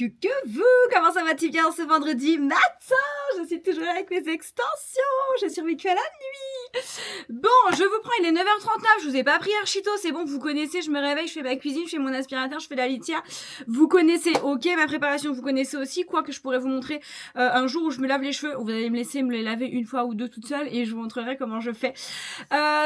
Vous, comment ça va-t-il bien ce vendredi matin? Je suis toujours là avec mes extensions, j'ai survécu à la nuit. Bon, je vous prends, il est 9h39, je vous ai pas pris archito, c'est bon, vous connaissez, je me réveille, je fais ma cuisine, je fais mon aspirateur, je fais la litière. Vous connaissez, ok, ma préparation, vous connaissez aussi, quoi que je pourrais vous montrer un jour où je me lave les cheveux, vous allez me laisser me les laver une fois ou deux toute seule et je vous montrerai comment je fais.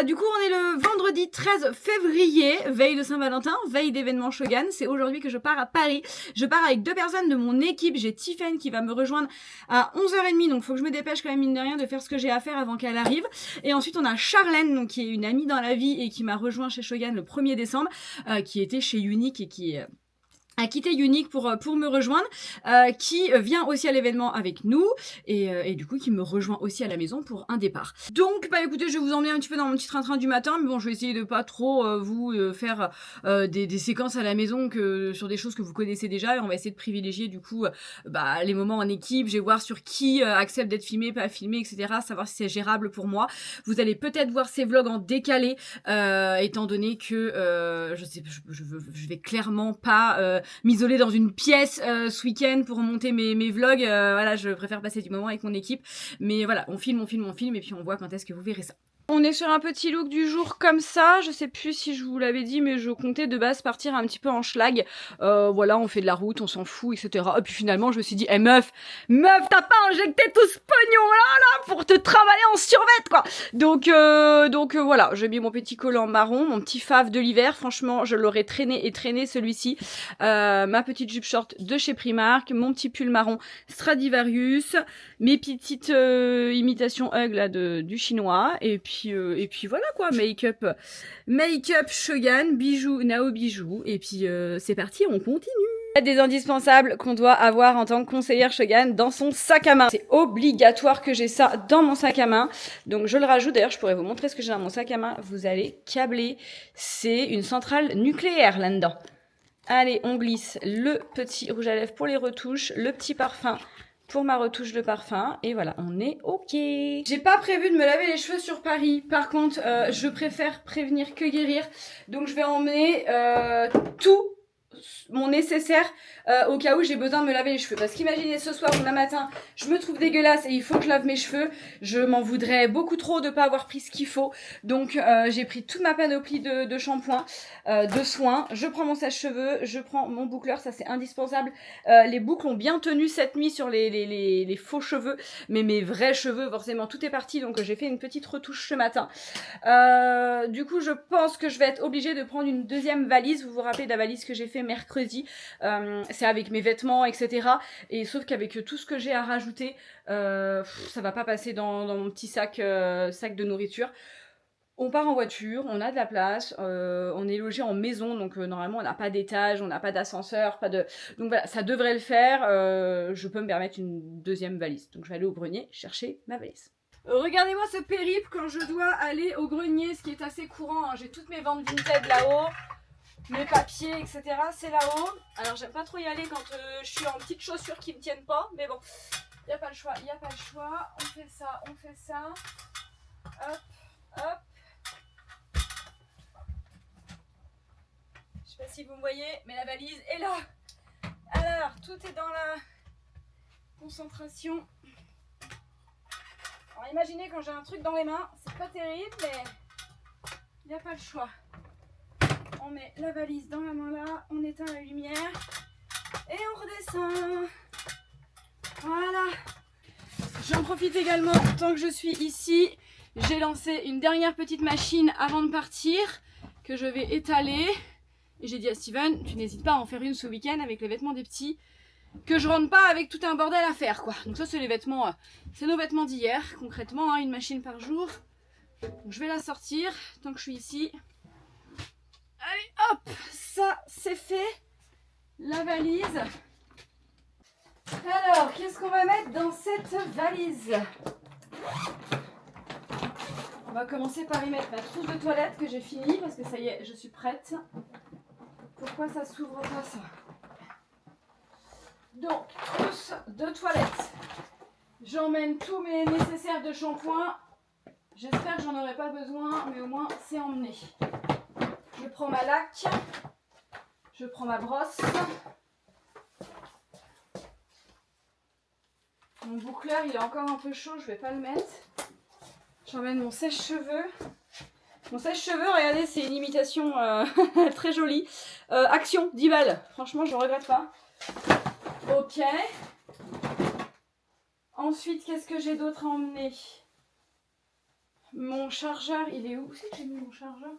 Du coup, on est le vendredi 13 février, veille de Saint-Valentin, veille d'événement Shogun, c'est aujourd'hui que je pars à Paris. Je pars avec 2 personnes de mon équipe, j'ai Tiffen qui va me rejoindre à 11h30, donc faut que je me dépêche quand même mine de rien de faire ce que j'ai à faire avant qu'elle arrive. Et ensuite on a Charlène, donc qui est une amie dans la vie et qui m'a rejoint chez Shogun le 1er décembre, qui était chez Unique et qui a quitté Unique pour me rejoindre, qui vient aussi à l'événement avec nous et du coup qui me rejoint aussi à la maison pour un départ. Donc bah écoutez, je vais vous emmener un petit peu dans mon petit train-train du matin, mais bon je vais essayer de pas trop vous faire des séquences à la maison que sur des choses que vous connaissez déjà, et on va essayer de privilégier du coup les moments en équipe. Je vais voir sur qui accepte d'être filmé, pas filmé, etc. Savoir si c'est gérable pour moi. Vous allez peut-être voir ces vlogs en décalé, étant donné que je vais clairement pas m'isoler dans une pièce ce week-end pour monter mes vlogs. Voilà, je préfère passer du moment avec mon équipe. Mais voilà, on filme et puis on voit quand est-ce que vous verrez ça. On est sur un petit look du jour comme ça, je sais plus si je vous l'avais dit, mais je comptais de base partir un petit peu en schlag. Voilà, on fait de la route, on s'en fout, etc. Et puis finalement, je me suis dit, meuf, t'as pas injecté tout ce pognon là pour te travailler en survêt, quoi. Donc voilà, j'ai mis mon petit collant marron, mon petit fave de l'hiver. Franchement, je l'aurais traîné celui-ci. Ma petite jupe short de chez Primark, mon petit pull marron Stradivarius, mes petites imitations Hug là du chinois, et puis voilà quoi, make-up Shogun, bijoux Nao bijoux, et puis c'est parti, on continue. Des indispensables qu'on doit avoir en tant que conseillère Shogun dans son sac à main. C'est obligatoire que j'ai ça dans mon sac à main. Donc je le rajoute. D'ailleurs, je pourrais vous montrer ce que j'ai dans mon sac à main. Vous allez câbler. C'est une centrale nucléaire là-dedans. Allez, on glisse le petit rouge à lèvres pour les retouches, le petit parfum pour ma retouche de parfum, et voilà, on est ok. J'ai pas prévu de me laver les cheveux sur Paris, par contre, je préfère prévenir que guérir, donc je vais emmener tout mon nécessaire au cas où j'ai besoin de me laver les cheveux, parce qu'imaginez ce soir ou demain matin je me trouve dégueulasse et il faut que je lave mes cheveux, je m'en voudrais beaucoup trop de pas avoir pris ce qu'il faut. Donc j'ai pris toute ma panoplie de shampoing, de soins, je prends mon sèche-cheveux, je prends mon boucleur, ça c'est indispensable. Les boucles ont bien tenu cette nuit sur les faux cheveux, mais mes vrais cheveux forcément tout est parti, donc j'ai fait une petite retouche ce matin. Du coup je pense que je vais être obligée de prendre une deuxième valise. Vous vous rappelez de la valise que j'ai fait mercredi, c'est avec mes vêtements, etc. Et sauf qu'avec tout ce que j'ai à rajouter, ça va pas passer dans mon petit sac de nourriture. On part en voiture, on a de la place, on est logé en maison, donc normalement on n'a pas d'étage, on n'a pas d'ascenseur, donc voilà, ça devrait le faire. Je peux me permettre une deuxième valise. Donc je vais aller au grenier chercher ma valise. Regardez-moi ce périple quand je dois aller au grenier, ce qui est assez courant, hein. J'ai toutes mes ventes Vinted là-haut, mes papiers, etc. c'est là-haut. Alors j'aime pas trop y aller quand je suis en petites chaussures qui me tiennent pas, mais bon, y a pas le choix, on fait ça, hop, hop. Je sais pas si vous me voyez, mais la valise est là. Alors, tout est dans la concentration. Alors imaginez quand j'ai un truc dans les mains, c'est pas terrible, mais il n'y a pas le choix. On met la valise dans la main là, on éteint la lumière et on redescend. Voilà. J'en profite également, tant que je suis ici, j'ai lancé une dernière petite machine avant de partir que je vais étaler. Et j'ai dit à Steven, tu n'hésites pas à en faire une ce week-end avec les vêtements des petits, que je rentre pas avec tout un bordel à faire quoi. Donc ça c'est les vêtements, c'est nos vêtements d'hier, concrètement, hein, une machine par jour. Donc je vais la sortir tant que je suis ici. Allez hop, ça c'est fait. La valise. Alors, qu'est-ce qu'on va mettre dans cette valise? On va commencer par y mettre ma trousse de toilette que j'ai fini parce que ça y est, je suis prête. Pourquoi ça s'ouvre pas ça? Donc, trousse de toilette. J'emmène tous mes nécessaires de shampoing. J'espère que j'en aurai pas besoin, mais au moins c'est emmené. Je prends ma laque. Je prends ma brosse. Mon boucleur, il est encore un peu chaud, je vais pas le mettre. J'emmène mon sèche-cheveux. Mon sèche-cheveux, regardez, c'est une imitation très jolie. Action, 10 balles. Franchement, je regrette pas. Ok. Ensuite, qu'est-ce que j'ai d'autre à emmener? Mon chargeur, il est où? Où c'est que j'ai mis mon chargeur?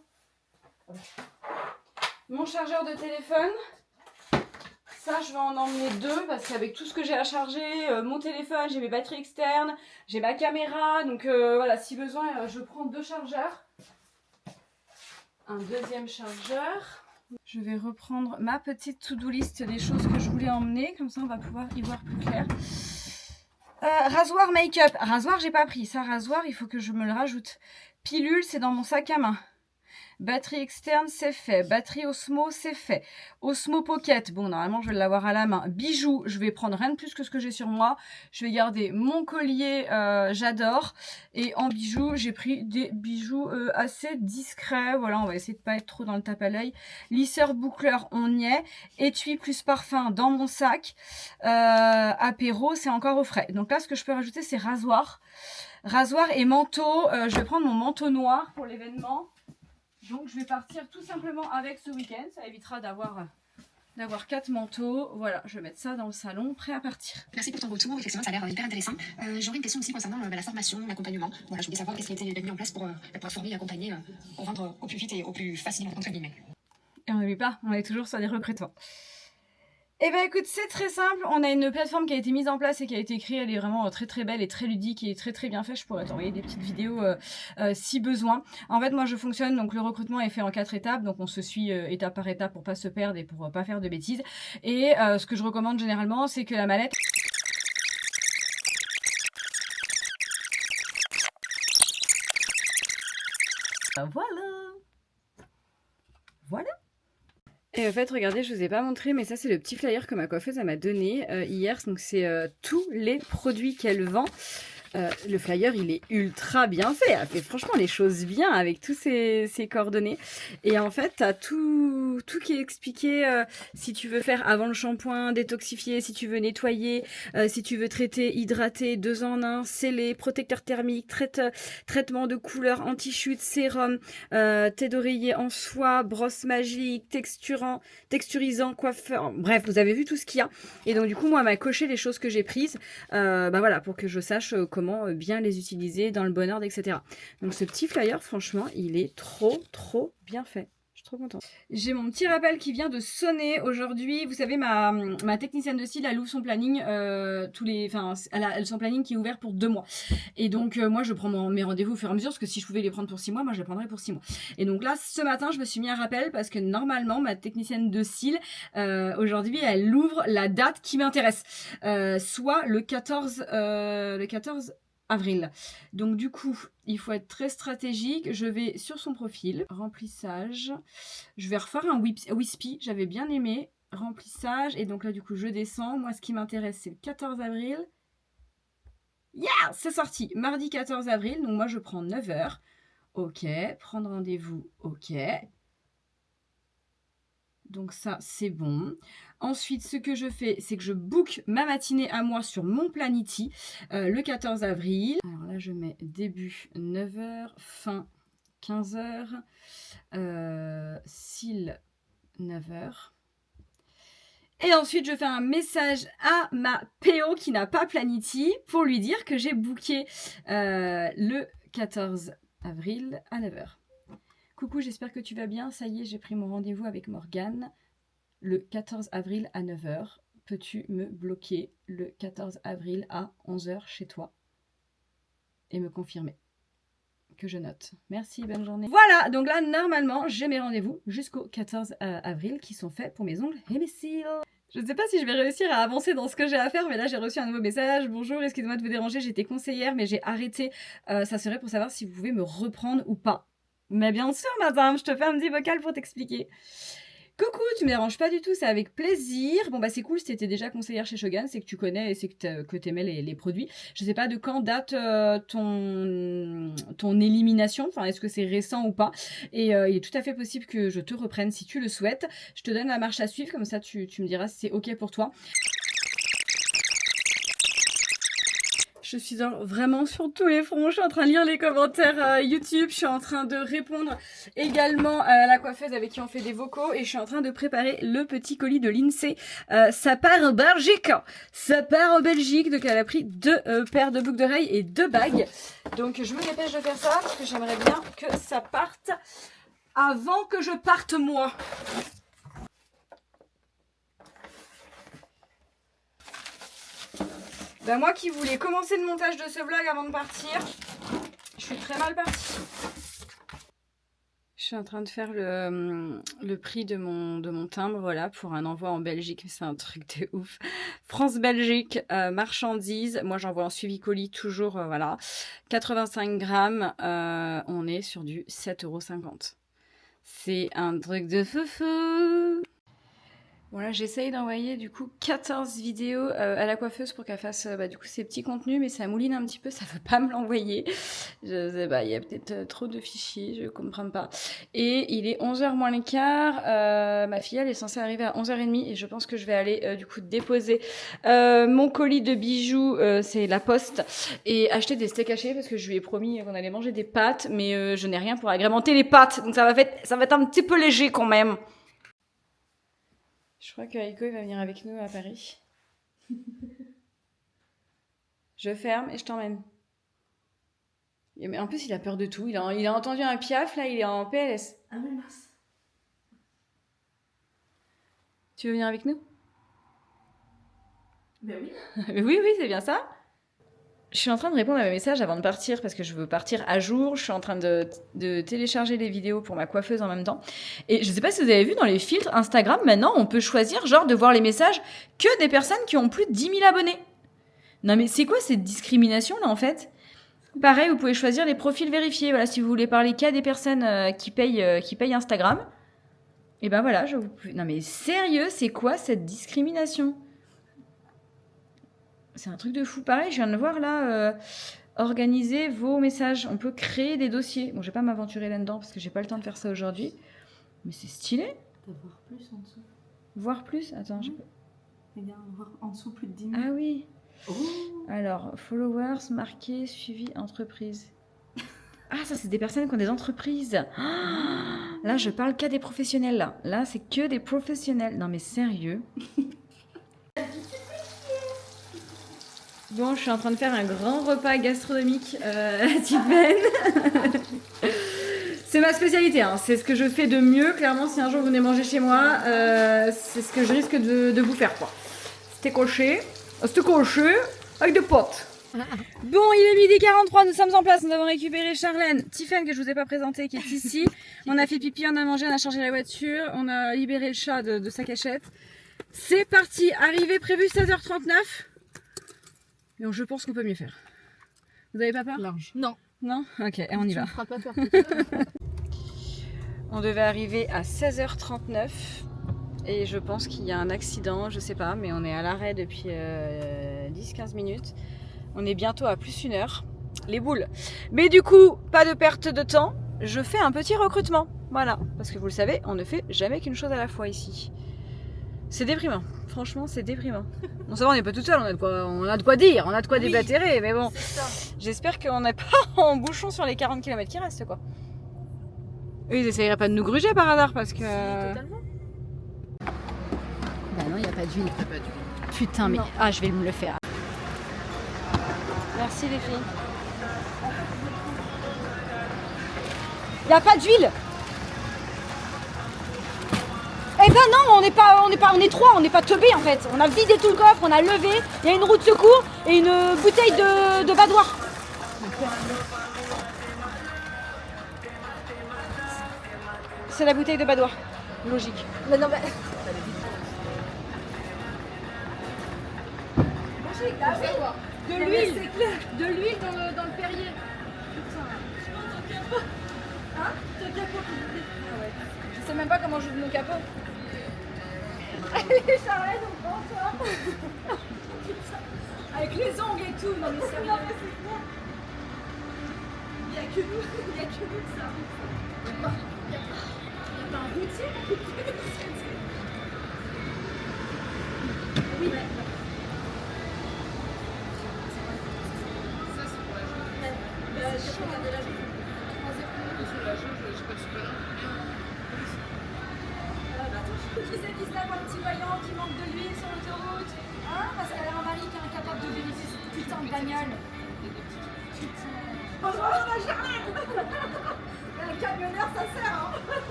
Mon chargeur de téléphone. Ça, je vais en emmener 2 parce qu'avec tout ce que j'ai à charger, mon téléphone, j'ai mes batteries externes, j'ai ma caméra. Donc voilà, si besoin, je prends 2 chargeurs. Un deuxième chargeur. Je vais reprendre ma petite to-do list des choses que je voulais emmener. Comme ça, on va pouvoir y voir plus clair. Rasoir make-up. Rasoir, j'ai pas pris. Ça, rasoir, il faut que je me le rajoute. Pilule, c'est dans mon sac à main. Batterie externe, c'est fait. Batterie Osmo, c'est fait. Osmo Pocket, bon, normalement, je vais l'avoir à la main. Bijoux, je vais prendre rien de plus que ce que j'ai sur moi. Je vais garder mon collier, j'adore. Et en bijoux, j'ai pris des bijoux assez discrets. Voilà, on va essayer de pas être trop dans le tape à l'œil. Lisseur, boucleur, on y est. Étui plus parfum dans mon sac. Apéro, c'est encore au frais. Donc là, ce que je peux rajouter, c'est rasoir. Rasoir et manteau. Je vais prendre mon manteau noir pour l'événement. Donc je vais partir tout simplement avec ce week-end, ça évitera d'avoir 4 manteaux. Voilà, je vais mettre ça dans le salon, prêt à partir. Merci pour ton retour, effectivement ça a l'air hyper intéressant. J'aurais une question aussi concernant la formation, l'accompagnement. Voilà, je voulais savoir qu'est-ce qui a été mis en place pour former et accompagner, pour rendre au plus vite et au plus facile, entre guillemets. Et on n'oublie pas, on est toujours sur des recrutements. Eh bien écoute, c'est très simple, on a une plateforme qui a été mise en place et qui a été créée, elle est vraiment très très belle et très ludique et très très bien faite. Je pourrais t'envoyer des petites vidéos si besoin. En fait moi je fonctionne, donc le recrutement est fait en 4 étapes, donc on se suit étape par étape pour pas se perdre et pour pas faire de bêtises. Et ce que je recommande généralement, c'est que la mallette... Voilà. Et en fait, regardez, je vous ai pas montré, mais ça c'est le petit flyer que ma coiffeuse m'a donné hier. Donc c'est tous les produits qu'elle vend. Le flyer, il est ultra bien fait. Elle fait franchement les choses bien avec tous ses coordonnées. Et en fait, tu as tout qui est expliqué. Si tu veux faire avant le shampoing, détoxifier, si tu veux nettoyer, si tu veux traiter, hydrater, 2 en 1, sceller, protecteur thermique, traitement de couleur, anti-chute, sérum, thé d'oreiller en soie, brosse magique, texturisant, coiffeur. Bref, vous avez vu tout ce qu'il y a. Et donc du coup, moi, elle m'a coché les choses que j'ai prises. Voilà, pour que je sache comment bien les utiliser dans le bon ordre, etc. Donc ce petit flyer, franchement, il est trop bien fait. Je suis trop contente. J'ai mon petit rappel qui vient de sonner aujourd'hui. Vous savez, ma technicienne de style, elle ouvre son planning elle a son planning qui est ouvert pour 2 mois. Et donc moi, je prends mes rendez-vous au fur et à mesure, parce que si je pouvais les prendre pour 6 mois, moi je les prendrais pour 6 mois. Et donc là, ce matin, je me suis mis un rappel parce que normalement, ma technicienne de style, aujourd'hui, elle ouvre la date qui m'intéresse, soit le 14 avril. Donc du coup, il faut être très stratégique. Je vais sur son profil, remplissage. Je vais refaire un Wispy, j'avais bien aimé. Remplissage, et donc là du coup je descends. Moi ce qui m'intéresse c'est le 14 avril. Yeah, c'est sorti, mardi 14 avril, donc moi je prends 9 h. Ok, prendre rendez-vous, ok. Donc ça, c'est bon. Ensuite, ce que je fais, c'est que je book ma matinée à moi sur mon Planity le 14 avril. Alors là, je mets début 9 h, fin 15 h, cils 9 h. Et ensuite, je fais un message à ma PO qui n'a pas Planity pour lui dire que j'ai booké le 14 avril à 9 h. Coucou, j'espère que tu vas bien. Ça y est, j'ai pris mon rendez-vous avec Morgane le 14 avril à 9 h. Peux-tu me bloquer le 14 avril à 11 h chez toi et me confirmer que je note? Merci, bonne journée. Voilà, donc là, normalement, j'ai mes rendez-vous jusqu'au 14 avril qui sont faits pour mes ongles et mes cils. Je ne sais pas si je vais réussir à avancer dans ce que j'ai à faire, mais là j'ai reçu un nouveau message. Bonjour, excusez-moi de vous déranger, j'étais conseillère, mais j'ai arrêté. Ça serait pour savoir si vous pouvez me reprendre ou pas. Mais bien sûr, madame, je te fais un petit vocal pour t'expliquer. Coucou, tu me déranges pas du tout, c'est avec plaisir. Bon bah c'est cool, si t'étais déjà conseillère chez Shogun, c'est que tu connais et c'est que t'aimais les produits. Je sais pas de quand date ton élimination, enfin est-ce que c'est récent ou pas. Et il est tout à fait possible que je te reprenne si tu le souhaites. Je te donne la marche à suivre, comme ça tu me diras si c'est ok pour toi. Je suis vraiment sur tous les fronts. Je suis en train de lire les commentaires YouTube. Je suis en train de répondre également à la coiffeuse avec qui on fait des vocaux. Et je suis en train de préparer le petit colis de l'INSEE. Ça part en Belgique. Ça part en Belgique. Donc elle a pris 2 paires de boucles d'oreilles et 2 bagues. Donc je me dépêche de faire ça parce que j'aimerais bien que ça parte avant que je parte moi. Bah moi qui voulais commencer le montage de ce vlog avant de partir, je suis très mal partie. Je suis en train de faire le prix de mon timbre, voilà, pour un envoi en Belgique. C'est un truc de ouf. France-Belgique, marchandises. Moi j'envoie en suivi colis toujours, voilà. 85 grammes, on est sur du 7,50 €. C'est un truc de feu. Voilà, j'essaye d'envoyer du coup 14 vidéos à la coiffeuse pour qu'elle fasse du coup ces petits contenus, mais ça mouline un petit peu, ça veut pas me l'envoyer. Je sais pas, il y a peut-être trop de fichiers, je comprends pas. Et il est 11h moins le quart, ma fille elle est censée arriver à 11h30 et je pense que je vais aller du coup déposer mon colis de bijoux, c'est la poste, et acheter des steaks hachés parce que je lui ai promis qu'on allait manger des pâtes, mais je n'ai rien pour agrémenter les pâtes, donc ça va être un petit peu léger quand même. Je crois que Aiko il va venir avec nous à Paris. Je ferme et je t'emmène. Mais en plus, il a peur de tout. Il a entendu un piaf, là, il est en PLS. Ah mais mince. Tu veux venir avec nous? Ben oui. Oui, c'est bien ça. Je suis en train de répondre à mes messages avant de partir parce que je veux partir à jour. Je suis en train de télécharger les vidéos pour ma coiffeuse en même temps. Et je sais pas si vous avez vu dans les filtres Instagram, maintenant, on peut choisir genre de voir les messages que des personnes qui ont plus de 10 000 abonnés. Non mais c'est quoi cette discrimination là en fait? Pareil, vous pouvez choisir les profils vérifiés. Voilà, si vous voulez parler qu'à des personnes qui payent Instagram. Et ben voilà, non mais sérieux, c'est quoi cette discrimination? C'est un truc de fou. Pareil, je viens de voir là, organiser vos messages. On peut créer des dossiers. Bon, je vais pas m'aventurer là-dedans parce que j'ai pas le temps de faire ça aujourd'hui. Mais c'est stylé. T'as voir plus en dessous. Voir plus? Attends, Regarde, voir en dessous plus de 10 000. Ah oui. Oh. Alors, followers, marqués, suivi, entreprise. Ah, ça, c'est des personnes qui ont des entreprises. Ah, là, je parle qu'à des professionnels. Là, c'est que des professionnels. Non, mais sérieux. Bon, je suis en train de faire un grand repas gastronomique à Tiffen. C'est ma spécialité, hein. C'est ce que je fais de mieux. Clairement, si un jour vous venez manger chez moi, c'est ce que je risque de vous faire, quoi. C'était coché avec des potes. Bon, il est 12h43, nous sommes en place, nous avons récupéré Charlène, Tiffen que je vous ai pas présenté, qui est ici. On a fait pipi, on a mangé, on a chargé la voiture, on a libéré le chat de sa cachette. C'est parti, arrivée prévue 16h39. Donc je pense qu'on peut mieux faire. Vous avez pas peur? Large. Non. Non? Ok, et on y va. Tu me feras pas peur. On devait arriver à 16h39 et je pense qu'il y a un accident, je sais pas, mais on est à l'arrêt depuis 10-15 minutes. On est bientôt à plus 1 heure. Les boules. Mais du coup, pas de perte de temps. Je fais un petit recrutement. Voilà. Parce que vous le savez, on ne fait jamais qu'une chose à la fois ici. C'est déprimant. Franchement, c'est déprimant. Bon, ça va, on n'est pas tout seul, on a de quoi dire, on a de quoi déblatérer, mais bon. J'espère qu'on n'est pas en bouchon sur les 40 km qui restent, quoi. Eux, ils essaieraient pas de nous gruger par hasard, parce que... Totalement. Bah non, il n'y a pas d'huile. Putain, mais... Non. Ah, je vais me le faire. Merci les filles. Il n'y a pas d'huile. Eh ben non, on est 3, on n'est pas teubés en fait. On a vidé tout le coffre, on a levé, il y a une roue de secours et une bouteille de badoir. C'est la bouteille de badoir. Logique. Mais non, mais... De l'huile dans le Perrier. Putain. Hein? Ton capot. Ah ouais. Je sais même pas comment j'ouvre mon capot. Allez Charlène, on prend toi. Avec les ongles et tout, non mais c'est rien. Il y a que nous que ça. Il y a pas un routier qui fait ça. Oui.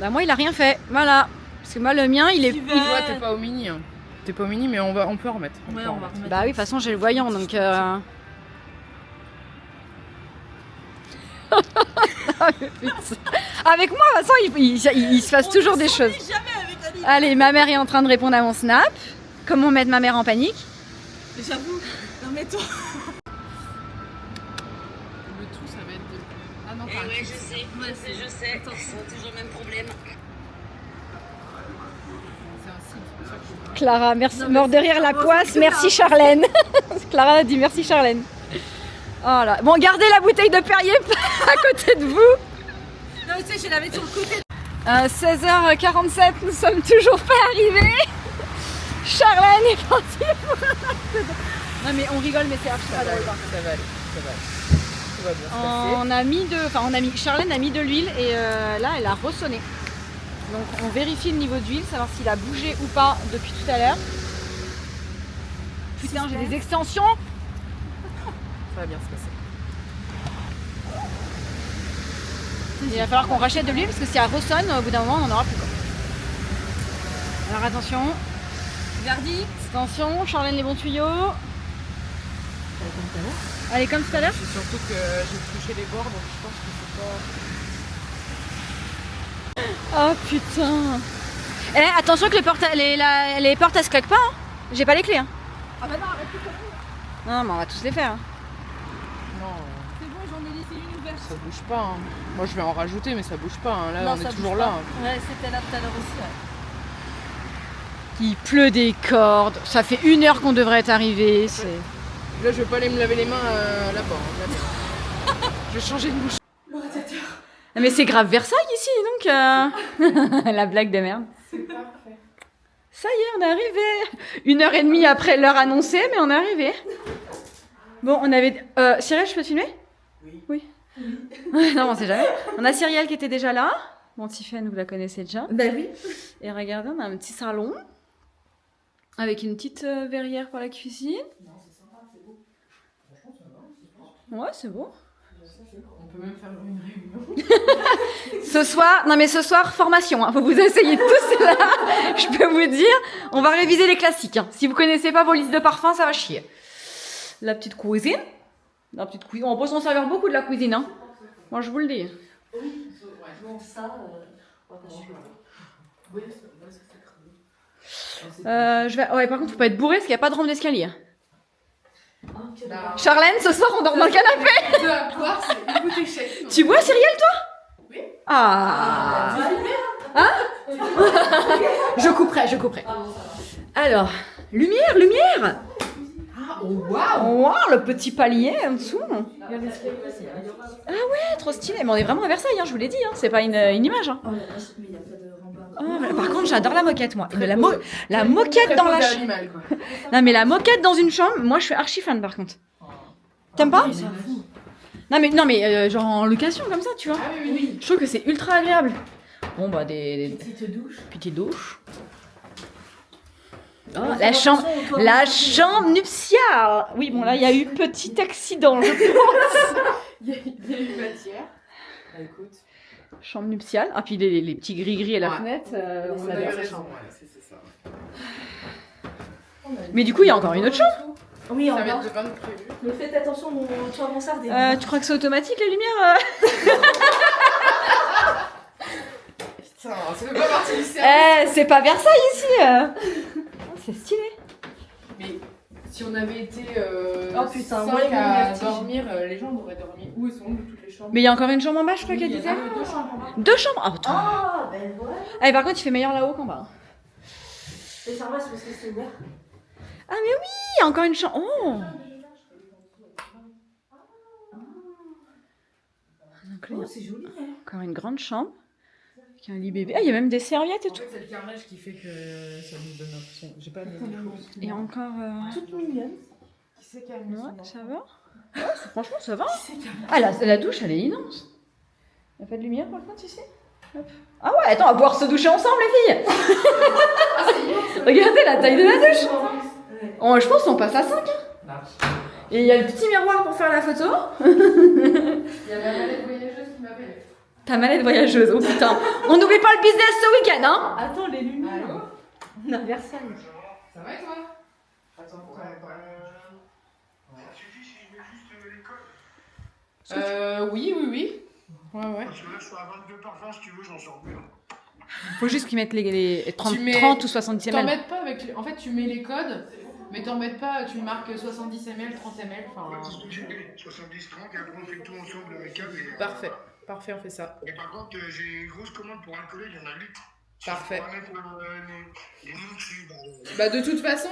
Bah moi il a rien fait, voilà. Parce que moi le mien il est... Tu il- vas- Toi, t'es pas au mini. Hein. T'es pas au mini, mais on peut en remettre. Ouais, peut en on va remettre. remettre. Bah oui, de toute façon j'ai le voyant donc... Avec moi, de toute façon, il se passe toujours des choses. Jamais avec Ali. Allez, ma mère est en train de répondre à mon snap. Comment mettre ma mère en panique? J'avoue. Non mais toi. Le tout, ça va être de. Ah non, Eh t'as un ouais, kit. je sais, je sais. C'est toujours le même problème. C'est un signe, c'est pour ça que je. Clara, merci. Non, mais Mort de rire la bon, poisse, c'est merci ça. Charlène. Clara a dit merci Charlène. Oh là. Bon, gardez la bouteille de Perrier à côté de vous. Non mais tu sais, je l'avais sur le côté. 16h47, nous sommes toujours pas arrivés. Charlène est partie pour un acte de... Non mais on rigole mais c'est archi Ça pas va drôle. aller, ça va aller, ça va aller. Tout va bien se passer. On a mis de... Enfin on a mis... Charlène a mis de l'huile et là elle a ressonné. Donc on vérifie le niveau d'huile, savoir s'il a bougé ou pas depuis tout à l'heure. Putain j'ai des extensions. Ça va bien se passer. Il va falloir qu'on rachète de l'huile parce que si elle ressonne, au bout d'un moment on n'en aura plus quoi. Alors attention. Verdi. Attention, Charlène les bons tuyaux. Allez comme tout à l'heure. C'est surtout que j'ai touché les bords, donc je pense que c'est pas. Oh putain. Eh, attention que les portes, les portes elles se claquent pas. Hein. J'ai pas les clés. Hein. Ah bah non, arrête tout ça. Non, mais on va tous les faire. Hein. Non, C'est bon, j'en ai laissé une ouverte. ça bouge pas. Hein. Moi, je vais en rajouter, mais ça bouge pas. Hein. Là, Non, on ça est bouge toujours pas. là. Hein. Ouais, c'était là tout à l'heure aussi. Ouais. Il pleut des cordes. Ça fait 1 heure qu'on devrait être arrivé. C'est... Là, je vais pas aller me laver les mains là-bas. Hein. Je vais changer de bouche. Le radiateur. Non, mais c'est grave Versailles ici, donc. La blague de merde. C'est parfait. Ça y est, on est arrivé. 1h30 après l'heure annoncée, mais on est arrivé. Bon, on avait. Cyrielle, je peux te filmer? Oui. Non, on sait jamais. On a Cyrielle qui était déjà là. Bon, Tiffany, vous la connaissez déjà. Bah oui. Et regardez, on a un petit salon. Avec une petite verrière pour la cuisine. Ouais, c'est beau. On peut même faire une réunion. Ce soir, formation. Hein. Faut vous essayer tous là. Je peux vous dire, on va réviser les classiques. Hein. Si vous connaissez pas vos listes de parfums, ça va chier. La petite cuisine. On peut s'en servir beaucoup de la cuisine. Hein. Moi, je vous le dis. Bon, ça. Ouais, par contre, faut pas être bourré parce qu'il n'y a pas de rampe d'escalier. La... Charlène, ce soir, on dort dans le canapé. De la poire, c'est une bouteille chèque. Tu bois, Cyrielle, toi? Oui. Ah. Hein? Je couperai. Alors, lumière. Ah, oh, waouh. Oh, le petit palier en dessous. Ah ouais, trop stylé. Mais on est vraiment à Versailles, hein, je vous l'ai dit. Hein. C'est pas une image. Hein. Oh la vache, mais il n'y a pas de rambarde. Oh, par contre, j'adore la moquette, moi. Mais la moquette dans la chambre. Animal, quoi. Non, mais la moquette dans une chambre, moi, je suis archi fan, par contre. T'aimes pas? Non, mais genre en location, comme ça, tu vois. Ah oui. Je trouve que c'est ultra agréable. Bon, bah, des Petite douche. petites douches. Oh, la chambre nuptiale. Oui, bon, là, il y a eu petit accident, je pense. Il y a une matière. Bah, écoute. Chambre nuptiale. Ah, puis les petits gris-gris à la Ouais. fenêtre, on On a adore. raison, ouais, c'est ça. Mais du coup, il y a encore une autre chambre. Oui, en Ça va bas. être de 20 prévu. Mais faites attention, tu vas m'en servir. Tu crois que c'est automatique, les lumières Putain, ça fait pas partie du service. C'est pas Versailles, ici Oh, c'est stylé. Mais si on avait été Oh, putain, 5 moi, ils m'ont à vertige. dormir, les gens auraient dormi. Où sont toutes les chambres? Mais il y a encore une chambre en bas, je crois Oui, qu'elle il y disait. a deux chambres en bas. 2 chambres. Ah, putain. Ah, ben voilà. Ah, et par contre, il fait meilleur là-haut qu'en bas. Et ça va, c'est parce que c'est ouvert. Ah, mais oui, il y a encore une chambre. Oh. Donc là, il y a c'est joli. encore une grande chambre. Avec un lit bébé. Ah, il y a même des serviettes et En tout. fait, c'est le carrelage qui fait que ça nous donne l'impression. J'ai pas mis Et encore. Toute mignonne. Qui c'est qui a mis Ouais, son ça enfant? va. Ouais, franchement, ça va. Ah, la douche, elle est immense. Il n'y a pas de lumière par contre ici. Hop. Ah ouais, attends, on va pouvoir se doucher ensemble, les filles. Regardez la taille de la douche. Ouais. Oh, je pense qu'on passe à 5. Large. Et il y a le petit miroir pour faire la photo. Il y a ma mallette voyageuse qui m'appelle. Ta mallette voyageuse, oh putain. On n'oublie pas le business ce week-end, hein. Attends, les lumières. Allô? On a Versailles. Ça va et toi? Attends, oui. Ouais. Parce que là, je suis à 22 parfums, si tu veux, j'en sors plus. Faut juste qu'ils mettent les 30, Tu mets- 30 ou 70 T'en ml. mets pas avec. En fait, tu mets les codes, mais t'en mets pas. Tu marques 70 ml, 30 ml. Enfin. Ouais, c'est ce que j'ai fait. 70-30, et après, on fait tout ensemble avec Cab. Parfait, on fait ça. Et par contre, j'ai une grosse commande pour un collègue, il y en a 8. Parfait. On va mettre les noms dessus. Bah de toute façon,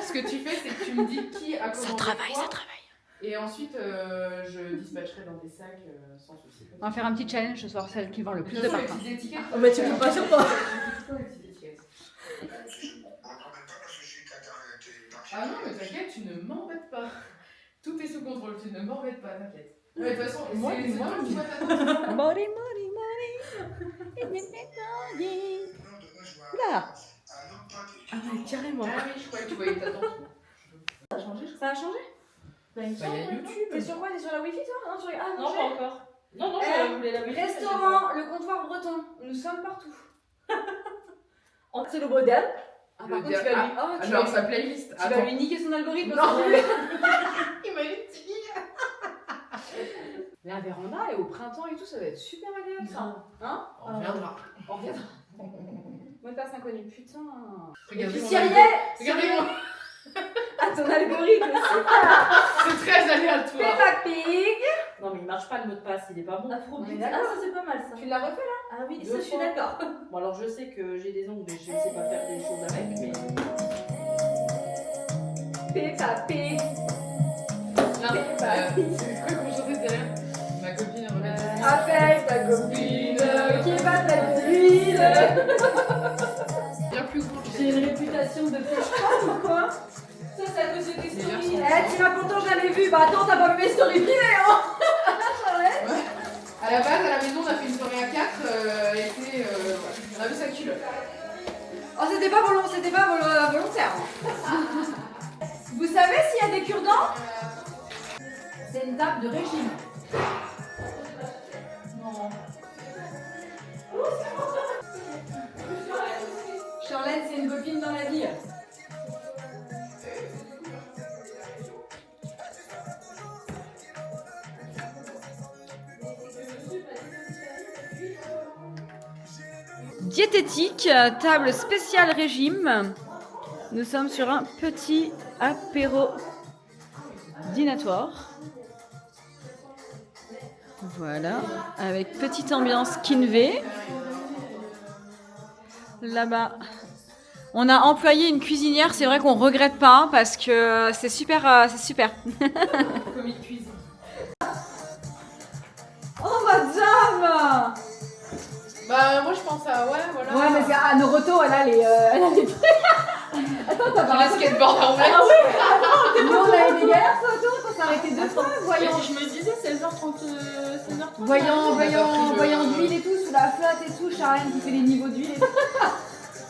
ce que tu fais, c'est que tu me dis qui a commandé. Ça travaille. Et ensuite, je dispatcherai dans des sacs sans souci. On va faire un petit challenge ce soir, celle qui vend le plus de Les parfums. petites étiquettes. Oh, mais tu peux pas sur toi. Les petites étiquettes. On ne pas parce que je suis parti. Ah non, mais t'inquiète, tu ne m'embêtes pas. Tout est sous contrôle, tu ne m'embêtes pas, t'inquiète. Mais de toute façon, Moi, c'est moi, toi qui vois ta tante. Money. Là. Ah, mais carrément. Ah oui, je croyais que tu voyais ta tante. Ça a changé, je Ça a changé? Bah, il me Bah, il y a semble. YouTube. T'es sur quoi? T'es sur la wifi toi? Non, sur... Ah Non, pas encore. Non, je voulais la wifi. Restaurant, le comptoir breton. Nous sommes partout. C'est le modèle. Ah, par contre, tu vas lui... Oh, tu Alors, vas sa playlist. tu vas lui niquer son algorithme. Non. aussi. Imagine. La véranda et au printemps et tout, ça va être super agréable ça. Hein? On reviendra. On reviendra. Mot de passe inconnu, putain. Regardez mon Cyrielle, algo. Regardez-moi. Ah, ton algorithme, C'est très aléatoire. Peppa Pig. Non, mais il marche pas le mot de passe, il est pas bon. Afrobeat. Ah, ça c'est pas mal ça. Tu l'as refait là? Ah oui, Ça, je suis d'accord. Bon, alors je sais que j'ai des ongles, mais je ne sais pas faire des choses avec, mais. Peppa Pig. C'est quoi qu'on chantait derrière? Ma copine remet. Appelle ta copine qui va mettre de l'huile. Bien plus grand. J'ai une réputation de pêche ou quoi? Ça, c'est à cause de tes Les stories. garçons. Eh, tu m'as pourtant jamais vu. Bah attends, t'as pas vu mes stories privées, hein? À la base, à la maison, on a fait une soirée à 4. On a vu sa culotte. Oh, c'était pas volontaire. Vous savez s'il y a des cure-dents? C'est une table de régime. Non. Charlotte, c'est une copine dans la vie. Diététique, table spéciale régime. Nous sommes sur un petit apéro dînatoire. Voilà, avec petite ambiance Kinvé. Là-bas, on a employé une cuisinière. C'est vrai qu'on regrette pas parce que c'est super, c'est super. Commis de cuisine. Oh madame! Bah, moi je pense à. Ouais, voilà. Ouais, mais c'est à Noroto, elle a les trucs. Attends, t'as J'ai pas le skateboard en vrai. Nous, on a eu des galères, toi, on s'est arrêté 2 fois, voyant. Je me disais 16h30, 16h30. Voyant d'huile et tout, sous la flotte et tout, Charlène qui fait les niveaux d'huile et tout.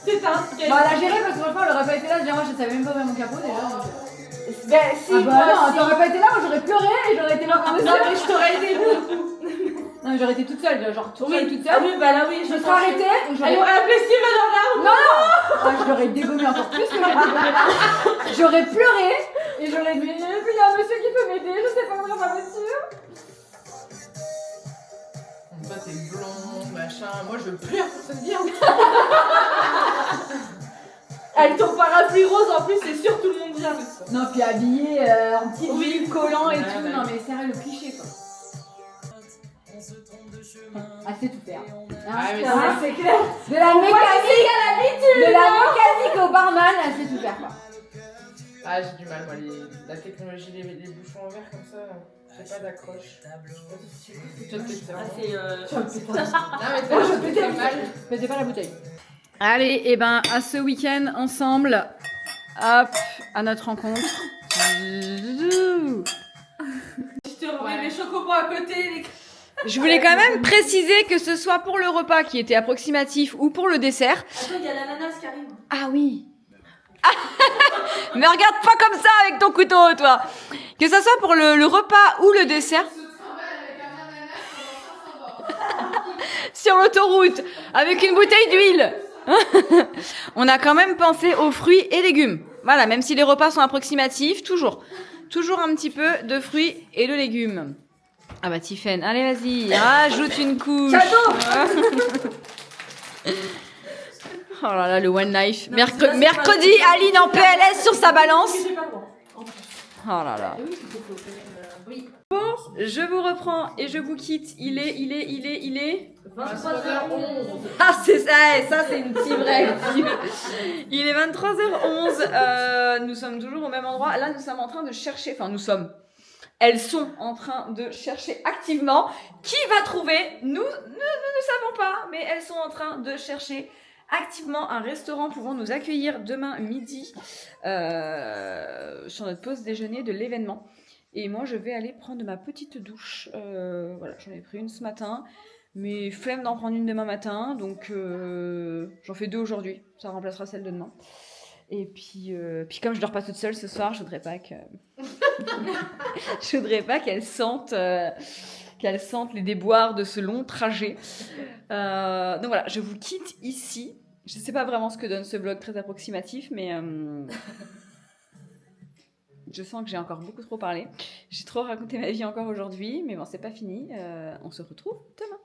C'est un skate. Bah, elle a géré parce que l'autre fois, elle aurait pas été là, déjà, moi, je savais même pas ouvrir mon capot déjà. Donc... Ben si, Ah bah non, t'aurais pas été là, moi j'aurais pleuré et j'aurais été là comme Non, mais je t'aurais aidé beaucoup. Non, mais j'aurais été toute seule, genre toute seule, toute Ah seule. oui, bah là oui, Je me serais arrêtée, Elle j'aurais... aurait appelé Steven en Ah, je l'aurais dégommé encore plus que j'ai dégommé là. J'aurais pleuré et j'aurais dit, il y a un monsieur qui peut m'aider, je sais pas ouvrir ma voiture. Toi t'es blond, machin. Moi je pleure pour cette bière. Elle ton parapluie rose en plus, c'est sûr tout le monde vient. Non, puis habillée en petit huile collant et Ouais, tout, ouais. non mais sérieux, le cliché quoi. Ah, c'est tout faire. mais Ah, c'est clair. de la mécanique au barman, elle sait tout faire quoi. Ah, j'ai du mal, moi. La technologie, les bouchons en verre comme ça, j'ai pas d'accroche. Je te péter. Ah, c'est Non, mais toi, je pétais mal. Pétez pas la bouteille. Allez, et ben à ce week-end ensemble, hop, à notre rencontre. Je te remets les chocobons à côté. Je voulais quand même préciser que ce soit pour le repas qui était approximatif ou pour le dessert. Attends, il y a l'ananas qui arrive. Ah oui. Me regarde pas comme ça avec ton couteau, toi. Que ça soit pour le repas ou le dessert. Sur l'autoroute, avec une bouteille d'huile. On a quand même pensé aux fruits et légumes. Voilà, même si les repas sont approximatifs, toujours un petit peu de fruits et de légumes. Ah bah Tiffaine, allez vas-y, rajoute une couche. Oh là là, le One Life. Mercredi, Aline en PLS sur sa balance. Oh là là. Bon, je vous reprends et je vous quitte. Il est 23h11. Ah, c'est ça c'est une petite règle. Il est 23h11. Nous sommes toujours au même endroit. Là, nous sommes en train de chercher. Elles sont en train de chercher activement. Qui va trouver? Nous ne savons pas, mais elles sont en train de chercher activement un restaurant pouvant nous accueillir demain midi sur notre pause déjeuner de l'événement. Et moi, je vais aller prendre ma petite douche. Voilà, j'en ai pris une ce matin. Mais flemme d'en prendre une demain matin, donc j'en fais 2 aujourd'hui. Ça remplacera celle de demain. Et puis comme je dors pas toute seule ce soir, je voudrais pas qu'elle sente les déboires de ce long trajet. Donc voilà, je vous quitte ici. Je sais pas vraiment ce que donne ce vlog très approximatif, mais je sens que j'ai encore beaucoup trop parlé. J'ai trop raconté ma vie encore aujourd'hui, mais bon, c'est pas fini. On se retrouve demain.